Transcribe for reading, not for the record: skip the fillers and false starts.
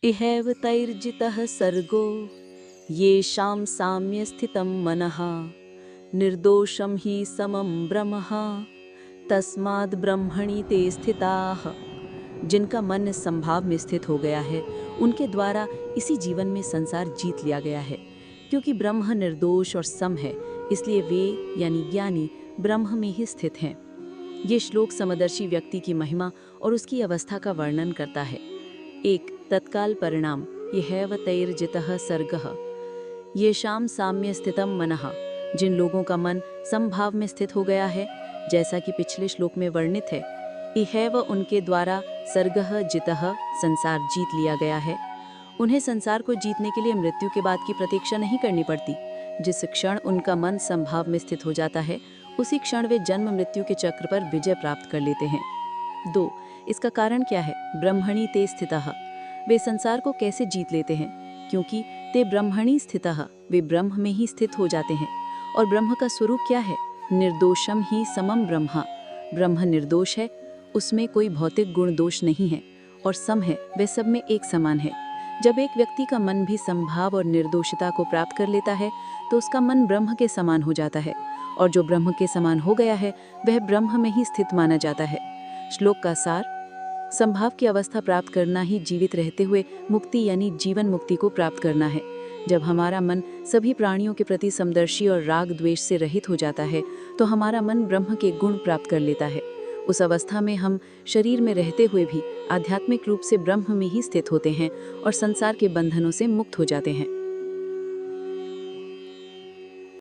इहैव तैर्जितः सर्गो येषां साम्य स्थितं मनः निर्दोषं हि समं ब्रह्म तस्माद् ब्रह्मणि ते स्थिताः। जिनका मन संभाव में स्थित हो गया है उनके द्वारा इसी जीवन में संसार जीत लिया गया है। क्योंकि ब्रह्म निर्दोष और सम है, इसलिए वे यानी ज्ञानी ब्रह्म में ही स्थित हैं। ये श्लोक समदर्शी व्यक्ति की महिमा और उसकी अवस्था का वर्णन करता है। एक तत्काल परिणाम यहैव तैर्जितः सर्गः येषां साम्य स्थितं मनः। जिन लोगों का मन समभाव में स्थित हो गया है, जैसा कि पिछले श्लोक में वर्णित है, इहैव उनके द्वारा सर्गः जितः संसार जीत लिया गया है। उन्हें संसार को जीतने के लिए मृत्यु के बाद की प्रतीक्षा नहीं करनी पड़ती। जिस क्षण उनका मन समभाव में स्थित हो जाता है, उसी क्षण वे जन्म मृत्यु के चक्र पर विजय प्राप्त कर लेते हैं। 2. इसका कारण क्या है? ब्रह्मणि ते स्थितः। वे संसार को कैसे जीत लेते हैं? क्योंकि ते ब्रह्मणि स्थितः, वे ब्रह्म में ही स्थित हो जाते हैं। और ब्रह्म का स्वरूप क्या है? निर्दोषम ही समम ब्रह्म। ब्रह्म निर्दोष है, उसमें कोई भौतिक गुण दोष नहीं है, और सम है, वे सब में एक समान है। जब एक व्यक्ति का मन भी समभाव और निर्दोषता को प्राप्त कर लेता है, तो उसका मन ब्रह्म के समान हो जाता है, और जो ब्रह्म के समान हो गया है वह ब्रह्म में ही स्थित माना जाता है। श्लोक का सार: संभाव की अवस्था प्राप्त करना ही जीवित रहते हुए मुक्ति यानी जीवन मुक्ति को प्राप्त करना है। जब हमारा मन सभी प्राणियों के प्रति समदर्शी और राग द्वेष से रहित हो जाता है, तो हमारा मन ब्रह्म के गुण प्राप्त कर लेता है। उस अवस्था में हम शरीर में रहते हुए भी आध्यात्मिक रूप से ब्रह्म में ही स्थित होते हैं और संसार के बंधनों से मुक्त हो जाते हैं।